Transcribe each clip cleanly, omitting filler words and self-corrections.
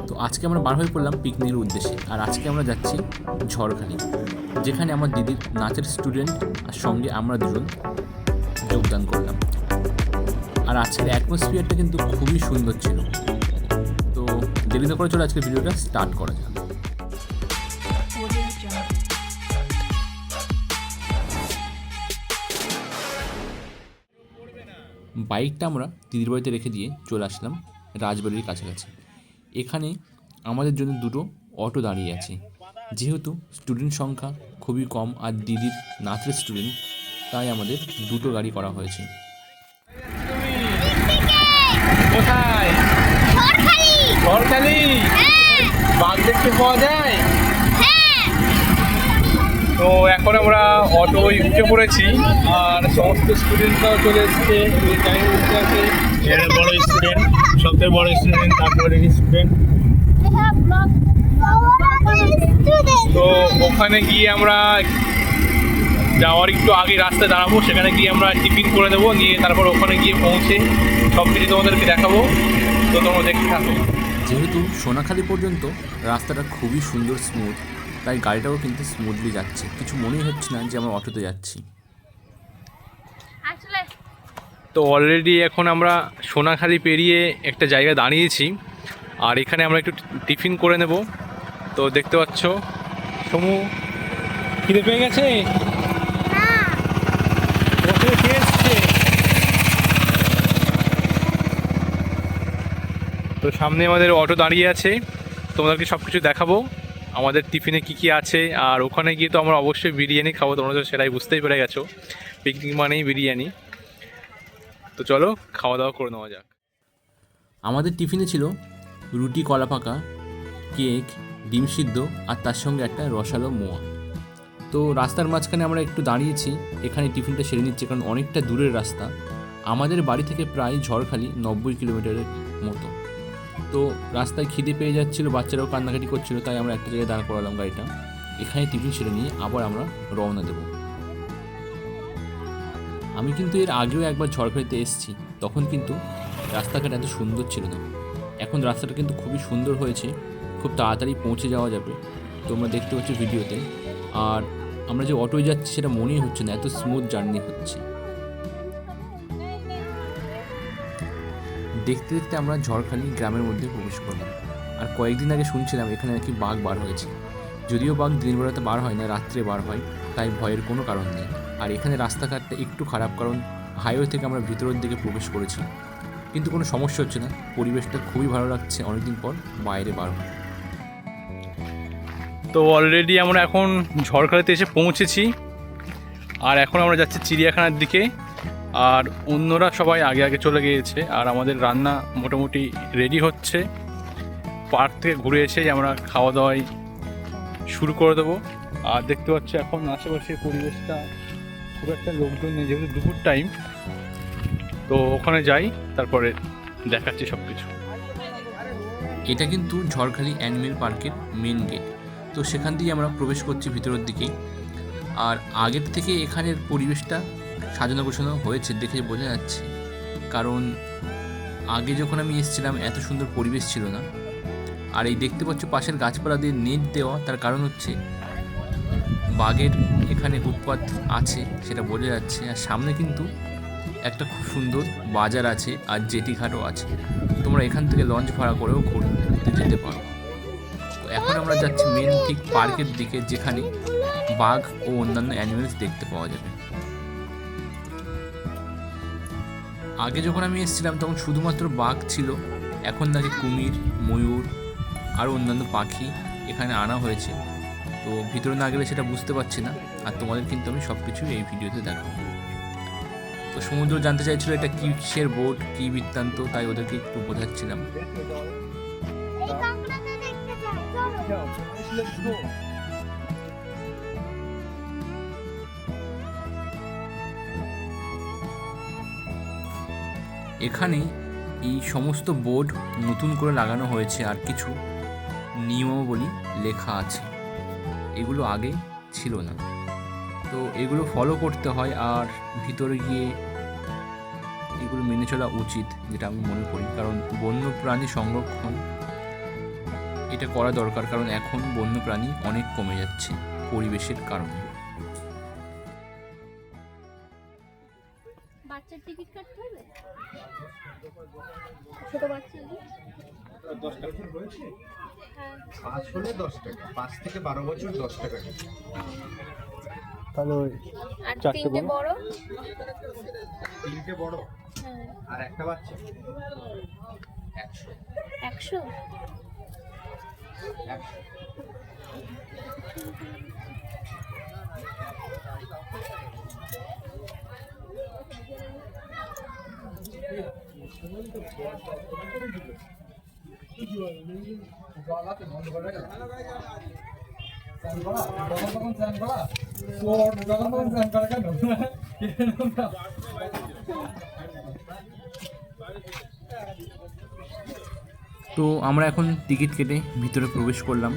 তো আজকে আমরা বার হয়ে পড়লাম পিকনিকের উদ্দেশ্যে। আর আজকে আমরা যাচ্ছি ঝড়খালি, যেখানে আমার দিদির নাচের স্টুডেন্ট আর সঙ্গে আমরা দুজন যোগদান করলাম। আর আজকের অ্যাটমসফিয়ারটা কিন্তু খুবই সুন্দর ছিল। তো দেরি না করে চলে আজকে ভিডিওটা স্টার্ট করা যাক। বাইকটা আমরা দিদির বাড়িতে রেখে দিয়ে চলে আসলাম রাজবাড়ির কাছাকাছি। এখানে আমাদের জন্য দুটো অটো দাঁড়িয়ে আছে। যেহেতু স্টুডেন্ট সংখ্যা খুবই কম আর দিদির নাচের স্টুডেন্ট, তাই আমাদের দুটো গাড়ি করা হয়েছে। কোথায়? ঝড়খালি। বাঘ দেখতে পাওয়া যায়। তো এখন আমরা অটোয় উঠে পড়েছি আর সমস্ত স্টুডেন্টরাও চলে এসছে। এরা বড় স্টুডেন্ট, সবথেকে বড় স্টুডেন্ট, তারপরে স্টুডেন্ট। তো ওখানে গিয়ে আমরা যাওয়ার একটু আগে রাস্তায় দাঁড়াবো, সেখানে গিয়ে আমরা টিফিন করে দেবো, নিয়ে তারপর ওখানে গিয়ে পৌঁছে সব কিছু তোমাদেরকে দেখাবো। তো তোমরা দেখতে থাকো। যেহেতু সোনাখালি পর্যন্ত রাস্তাটা খুবই সুন্দর স্মুথ, তাই গাড়িটাও কিন্তু স্মুথলি যাচ্ছে, কিছু মনেই হচ্ছে না যে আমরা অটোতে যাচ্ছি। তো অলরেডি এখন আমরা সোনাখালি পেরিয়ে একটা জায়গায় দাঁড়িয়েছি, আর এখানে আমরা একটু টিফিন করে নেব। তো দেখতে পাচ্ছ সমু খিদে পেয়ে গেছে। তো সামনে আমাদের অটো দাঁড়িয়ে আছে, তোমাদেরকে সব কিছু দেখাবো আমাদের টিফিনে কি কি আছে। আর ওখানে গিয়ে তো আমরা অবশ্যই বিরিয়ানি খাবো, তোমরা তো সেটাই বুঝতেই পেরে গেছো, পিকনিক মানেই বিরিয়ানি। তো চলো খাওয়া দাওয়া করে নেওয়া যাক। আমাদের টিফিনে ছিল রুটি, কলা পাকা, কেক, ডিম সিদ্ধ আর তার সঙ্গে একটা রসালো মোয়া। তো রাস্তার মাঝখানে আমরা একটু দাঁড়িয়েছি, এখানে টিফিনটা সেরে নিচ্ছি, কারণ অনেকটা দূরের রাস্তা। আমাদের বাড়ি থেকে প্রায় ঝড়খালি 90 কিলোমিটারের মতো। তো রাস্তায় খিদে পেয়ে যাচ্ছিলো, বাচ্চারাও কান্নাকাটি করছিল, তাই আমরা একটা জায়গায় দাঁড় করালাম গাড়িটা। এখানে টিফিন সেরে নিয়ে আবার আমরা রওনা দেব। আমি কিন্তু এর আগেও একবার ঝড়খালিতে এসেছি, তখন কিন্তু রাস্তাঘাট এত সুন্দর ছিল না। এখন রাস্তাটা কিন্তু খুবই সুন্দর হয়েছে, খুব তাড়াতাড়ি পৌঁছে যাওয়া যাবে, তোমরা দেখতে পাচ্ছ ভিডিওতে। আর আমরা যে অটোয় যাচ্ছি সেটা মনেই হচ্ছে না, এত স্মুথ জার্নি হচ্ছে। দেখতে দেখতে আমরা ঝড়খালি গ্রামের মধ্যে প্রবেশ করলাম। আর কয়েকদিন আগে শুনছিলাম এখানে নাকি বাঘ বার হয়েছে। যদিও বাঘ দিনের বেলাতে বার হয় না, রাত্রে বার হয়, তাই ভয়ের কোনো কারণ নেই। আর এখানে রাস্তাঘাটটা একটু খারাপ, কারণ হাইওয়ে থেকে আমরা ভিতরের দিকে প্রবেশ করেছি, কিন্তু কোনো সমস্যা হচ্ছে না, পরিবেশটা খুবই ভালো লাগছে অনেকদিন পর বাইরে বার হয়। তো অলরেডি আমরা এখন ঝড়খালিতে এসে পৌঁছেছি, আর এখন আমরা যাচ্ছি চিড়িয়াখানার দিকে। আর অন্যরা সবাই আগে আগে চলে গিয়েছে, আর আমাদের রান্না মোটামুটি রেডি হচ্ছে। পার্ক থেকে ঘুরে এসেই আমরা খাওয়া দাওয়াই শুরু করে দেবো। আর দেখতে পাচ্ছি এখন আশেপাশের পরিবেশটা খুব একটা লোকজন নেই, যেহেতু দুপুর টাইম। তো ওখানে যাই, তারপরে দেখাচ্ছি সব কিছু। এটা কিন্তু ঝড়খালি অ্যানিমেল পার্কের মেন গেট। তো সেখান দিয়ে আমরা প্রবেশ করছি ভিতরের দিকে। আর আগের থেকে এখানের পরিবেশটা সাজানো গোছানো হয়েছে দেখে বোঝা যাচ্ছে, কারণ আগে যখন আমি এসেছিলাম এত সুন্দর পরিবেশ ছিল না। আর এই দেখতে পাচ্ছ পাশের গাছপালা দিয়ে নেট দেওয়া, তার কারণ হচ্ছে বাঘের এখানে উৎপাত আছে সেটা বোঝা যাচ্ছে। আর সামনে কিন্তু একটা খুব সুন্দর বাজার আছে আর জেটি ঘাটও আছে, তোমরা এখান থেকে লঞ্চ ভাড়া করেও ঘুরতে যেতে পারো। তো এখন আমরা যাচ্ছি মেন ঠিক পার্কের দিকে, যেখানে বাঘ ও অন্যান্য অ্যানিমেলস দেখতে পাওয়া যাবে। আগে যখন আমি এসেছিলাম তখন শুধুমাত্র বাঘ ছিল, এখন নাকি কুমির, ময়ূর আর অন্যান্য পাখি এখানে আনা হয়েছে। তো ভিতরে না গেলে সেটা বুঝতে পারছি না, আর তোমাদের কিন্তু আমি সব কিছুই এই ভিডিওতে দেখাবো। তো সমুদ্র জানতে চাইছিল এটা কিসের বোট, কী বৃত্তান্ত, তাই ওদেরকে একটু বোঝাচ্ছিলাম। এখানে এই সমস্ত বোর্ড নতুন করে লাগানো হয়েছে, আর কিছু নিয়মাবলী লেখা আছে, এগুলো আগে ছিল না। তো এগুলো ফলো করতে হয়, আর ভিতরে গিয়ে এগুলো মেনে চলা উচিত, যেটা আমি মনে করি, কারণ বন্য প্রাণী সংরক্ষণ এটা করা দরকার, কারণ এখন বন্যপ্রাণী অনেক কমে যাচ্ছে পরিবেশের কারণে। বাচ্চার টিকিট কাটতে হবে, ছোট বাচ্চাদের। 10 টাকা রয়েছে। হ্যাঁ, 5 হলে 10 টাকা, 5 থেকে 12 বছর 10 টাকা। তাহলে ওই আর চারটে তিনটে বড়। 3টে বড় হ্যাঁ, আর একটা বাচ্চা 100 100। 100। তো আমরা এখন টিকিট কেটে ভিতরে প্রবেশ করলাম।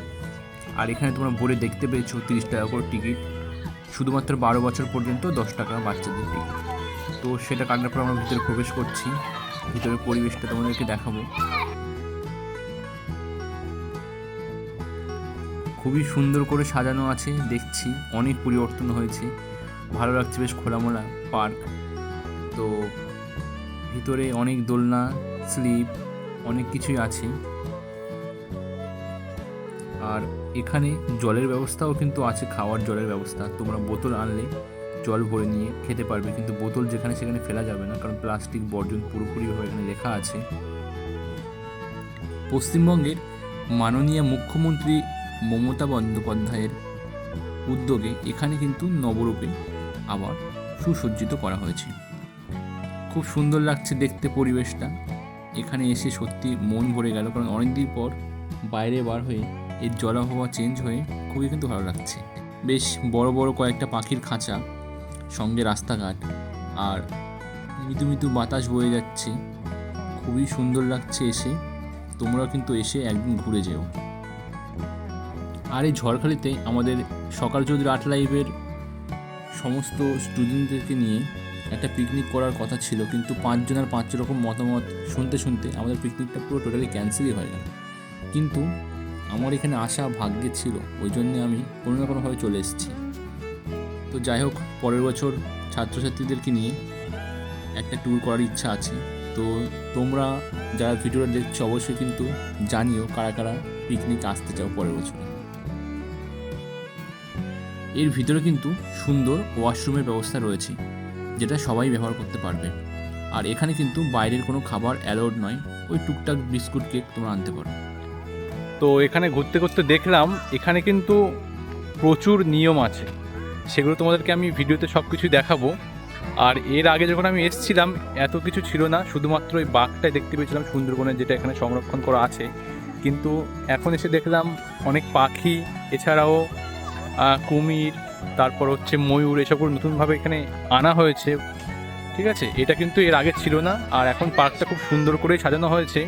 আর এখানে তোমরা বোর্ডে দেখতে পেয়েছো 30 টাকা করে টিকিট, শুধুমাত্র 12 বছর পর্যন্ত 10 টাকা বাচ্চাদের টিকিট। তো সেটা কাটার পর আমরা ভিতরে প্রবেশ করছি। ভিতরের পরিবেশটা তোমাদেরকে দেখাবো। খুবই সুন্দর করে সাজানো আছে, দেখছি অনেক পরিবর্তন হয়েছে, ভালো লাগছে, বেশ খোলামেলা পার্ক। তো ভিতরে অনেক দোলনা, স্লিপ, অনেক কিছুই আছে। আর এখানে জলের ব্যবস্থাও কিন্তু আছে, খাওয়ার জলের ব্যবস্থা। তোমরা বোতল আনলে জল ভরে নিয়ে খেতে পারবে, কিন্তু বোতল যেখানে সেখানে ফেলা যাবে না, কারণ প্লাস্টিক বর্জন পুরোপুরিভাবে এখানে লেখা আছে। পশ্চিমবঙ্গের মাননীয় মুখ্যমন্ত্রী মমতা বন্দ্যোপাধ্যায়ের উদ্যোগে এখানে কিন্তু নবরূপে আবার সুসজ্জিত করা হয়েছে। খুব সুন্দর লাগছে দেখতে পরিবেশটা। এখানে এসে সত্যি মন ভরে গেল, কারণ অনেকদিন পর বাইরে বার হয়ে এর জলাবহাওয়া চেঞ্জ হয়ে খুবই কিন্তু ভালো লাগছে। বেশ বড় বড় কয়েকটা পাখির খাঁচা, সঙ্গে রাস্তাঘাট, আর মৃদু মৃদু বাতাস বয়ে যাচ্ছে, খুবই সুন্দর লাগছে এসে। তোমরাও কিন্তু এসে একদিন ঘুরে যেও। আর এই ঝড়খালিতে আমাদের সকাল চৌধুরী আর্ট লাইভের সমস্ত স্টুডেন্টদেরকে নিয়ে একটা পিকনিক করার কথা ছিল, কিন্তু 5 জনের 5 রকম মতামত শুনতে শুনতে আমাদের পিকনিকটা পুরো টোটালি ক্যান্সেলই হয়ে গেল। কিন্তু আমার এখানে আসা ভাগ্যে ছিল, ওই জন্যে আমি কোনো না কোনোভাবে চলে এসেছি। তো যাই হোক, পরের বছর ছাত্রছাত্রীদেরকে নিয়ে একটা ট্যুর করার ইচ্ছা আছে। তো তোমরা যারা ভিডিওটা দেখছো অবশ্যই কিন্তু জানিও কারা কারা পিকনিক আসতে চাও পরের বছর। এর ভিতরে কিন্তু সুন্দর ওয়াশরুমের ব্যবস্থা রয়েছে, যেটা সবাই ব্যবহার করতে পারবে। আর এখানে কিন্তু বাইরের কোনো খাবার অ্যালাউড নয়, ওই টুকটাক বিস্কুট কেক তোমরা আনতে পারো। তো এখানে ঘুরতে ঘুরতে দেখলাম এখানে কিন্তু প্রচুর নিয়ম আছে, সেগুলো তোমাদেরকে আমি ভিডিওতে সব কিছুই দেখাবো। আর এর আগে যখন আমি এসেছিলাম এত কিছু ছিল না, শুধুমাত্র ওই বাঘটাই দেখতে পেয়েছিলাম সুন্দরবনের, যেটা এখানে সংরক্ষণ করা আছে। কিন্তু এখন এসে দেখলাম অনেক পাখি, এছাড়াও কুমির, তারপর হচ্ছে ময়ূর, এসবগুলো নতুনভাবে এখানে আনা হয়েছে। ঠিক আছে, এটা কিন্তু এর আগে ছিল না। আর এখন পার্কটা খুব সুন্দর করে সাজানো হয়েছে।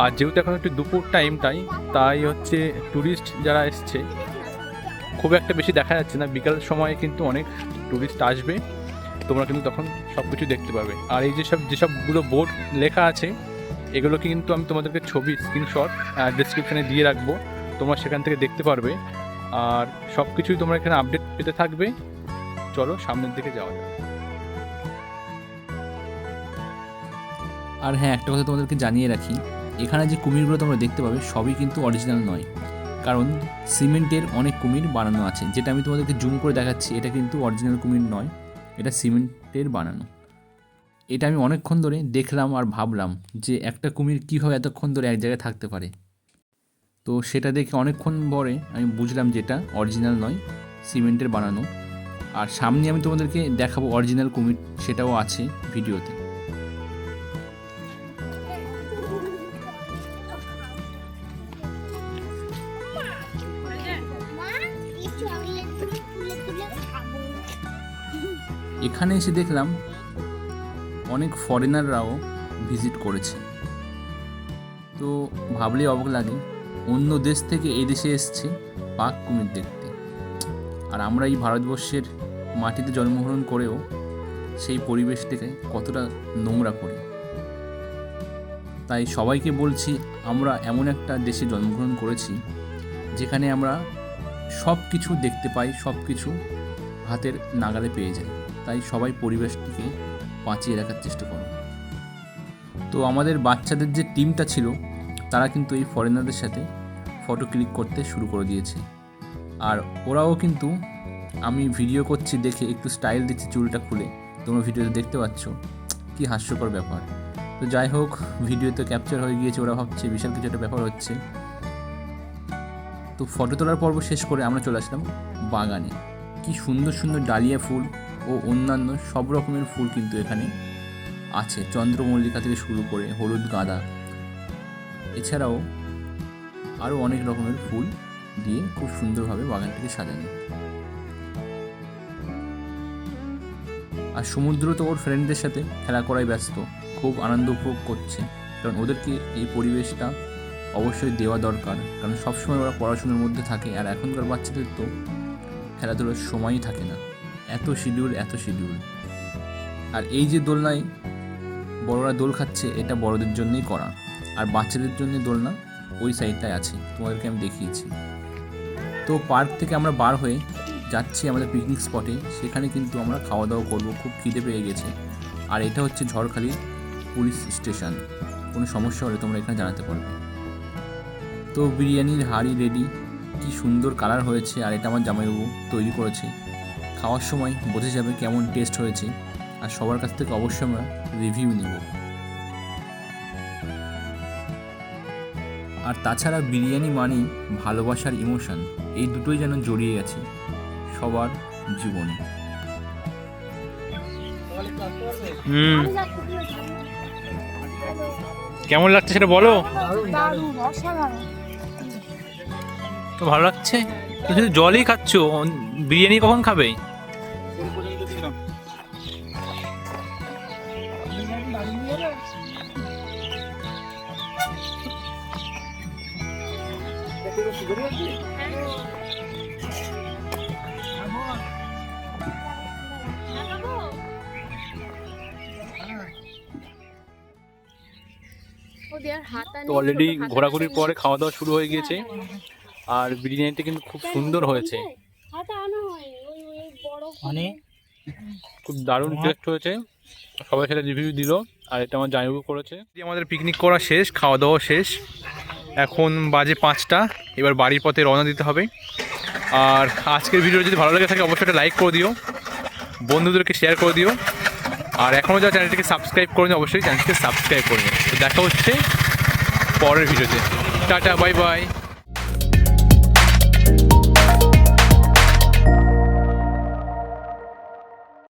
আর যেহেতু এখন একটু দুপুর টাইমটাই, তাই হচ্ছে ট্যুরিস্ট যারা এসছে খুব একটা বেশি দেখা যাচ্ছে না। বিকালের সময় কিন্তু অনেক ট্যুরিস্ট আসবে, তোমরা কিন্তু তখন সব কিছু দেখতে পাবে। আর এই যেসবগুলো বোর্ড লেখা আছে, এগুলোকে কিন্তু আমি তোমাদেরকে ছবি স্ক্রিনশট ডেসক্রিপশানে দিয়ে রাখবো, তোমরা সেখান থেকে দেখতে পারবে। আর সব কিছুই তোমরা এখানে আপডেট পেতে থাকবে। চলো সামনের দিকে যাওয়া যাক। আর হ্যাঁ, একটা কথা তোমাদেরকে জানিয়ে রাখি, এখানে যে কুমিরগুলো তোমরা দেখতে পাবে সবই কিন্তু অরিজিনাল নয়, কারণ সিমেন্টের অনেক কুমির বানানো আছে। যেটা আমি তোমাদেরকে জুম করে দেখাচ্ছি, এটা কিন্তু অরিজিনাল কুমির নয়, এটা সিমেন্টের বানানো। এটা আমি অনেকক্ষণ ধরে দেখলাম আর ভাবলাম যে একটা কুমির কীভাবে এতক্ষণ ধরে এক জায়গায় থাকতে পারে। তো সেটা দেখে অনেকক্ষণ পরে আমি বুঝলাম যে এটা অরিজিনাল নয়, সিমেন্টের বানানো। আর সামনে আমি তোমাদেরকে দেখাবো অরিজিনাল কুমির, সেটাও আছে ভিডিওতে। এখানে এসে দেখলাম অনেক ফরেনাররাও ভিজিট করেছে। তো ভাবলেই অবাক লাগে, অন্য দেশ থেকে এই দেশে এসছে বাঘ কুমির দেখতে। আর আমরা এই ভারতবর্ষের মাটিতে জন্মগ্রহণ করেও সেই পরিবেশটাকে কতটা নোংরা করি। তাই সবাইকে বলছি, আমরা এমন একটা দেশে জন্মগ্রহণ করেছি যেখানে আমরা সব কিছু দেখতে পাই, সব কিছু হাতের নাগালে পেয়ে যাই। তাই সবাই পরিবেশটিকে বাঁচিয়ে রাখার চেষ্টা করো। তো আমাদের বাচ্চাদের যে টিমটা ছিল তারা কিন্তু এই ফরেনারদের সাথে ফটো ক্লিক করতে শুরু করে দিয়েছে। আর ওরাও কিন্তু আমি ভিডিও করছি দেখে একটু স্টাইল দিচ্ছে চুলটা খুলে, তোমরা ভিডিওতে দেখতে পাচ্ছ, কি হাস্যকর ব্যাপার। তো যাই হোক, ভিডিওতে ক্যাপচার হয়ে গিয়েছে, ওরা ভাবছে বিশাল কিছু একটা ব্যাপার হচ্ছে। তো ফটো তোলার পর্ব শেষ করে আমরা চলে আসলাম বাগানে। কি সুন্দর সুন্দর ডালিয়া ফুল ও অন্যান্য সব রকমের ফুল কিন্তু এখানে আছে, চন্দ্রমল্লিকা থেকে শুরু করে হলুদ গাঁদা, এছাড়াও আরও অনেক রকমের ফুল দিয়ে খুব সুন্দরভাবে বাগানটিকে সাজানো। আর সমুদ্র তো ওর ফ্রেন্ডদের সাথে খেলা করাই ব্যস্ত, খুব আনন্দ উপভোগ করছে, কারণ ওদেরকে এই পরিবেশটা অবশ্যই দেওয়া দরকার, কারণ সবসময় ওরা পড়াশোনার মধ্যে থাকে। আর এখনকার বাচ্চাদের তো খেলাধুলার সময়ই থাকে না, এত শিডিউল। আর এই যে দোলনায় বড়রা দোল খাচ্ছে, এটা বড়দের জন্যই করা, আর বাচ্চাদের জন্য দোলনা ওই সাইডটায় আছে, তোমাদেরকে আমি দেখিয়েছি। তো পার্ক থেকে আমরা বার হয়ে যাচ্ছি আমাদের পিকনিক স্পটে, সেখানে কিন্তু আমরা খাওয়া দাওয়া করবো, খুব খিদে পেয়ে গেছে। আর এটা হচ্ছে ঝড়খালির পুলিশ স্টেশন, কোনো সমস্যা হলে তোমরা এখানে জানাতে পারবে। তো বিরিয়ানির হাঁড়ি রেডি, কি সুন্দর কালার হয়েছে, আর এটা আমার জামাইবাবু তৈরি করেছে। খাওয়ার সময় বোঝা যাবে কেমন টেস্ট হয়েছে, আর সবার কাছ থেকে অবশ্যই আমরা রিভিউ নেব। আর তাছাড়া বিরিয়ানি মানেই ভালোবাসার ইমোশন, এই দুটোই যেন জড়িয়ে গেছে সবার জীবনে। কেমন লাগছে সেটা বলো। দারুণ, অসাধারণ। তো ভালো লাগছে তো, শুধু জলই খাচ্ছ, বিরিয়ানি কখন খাবে? তো অলরেডি ঘোরাঘুরির পরে খাওয়া দাওয়া শুরু হয়ে গিয়েছে, আর বিরিয়ানিটা কিন্তু খুব সুন্দর হয়েছে, মানে খুব দারুণ টেস্ট হয়েছে। সবাই সেটা রিভিউ দিল, আর এটা আমার জামাইবাবু করেছে। আমাদের পিকনিক করা শেষ, খাওয়া দাওয়া শেষ, এখন বাজে 5টা, এবার বাড়ির পথে রওনা দিতে হবে। আর আজকের ভিডিও যদি ভালো লেগে থাকে অবশ্যই একটা লাইক করে দিও, বন্ধুদেরকে শেয়ার করে দিও, আর এখনও যারা চ্যানেলটিকে সাবস্ক্রাইব করে নিও অবশ্যই চ্যানেলটিকে সাবস্ক্রাইব করে নিও। তো দেখা হচ্ছে পরের ভিডিওতে, টাটা, বাই বাই।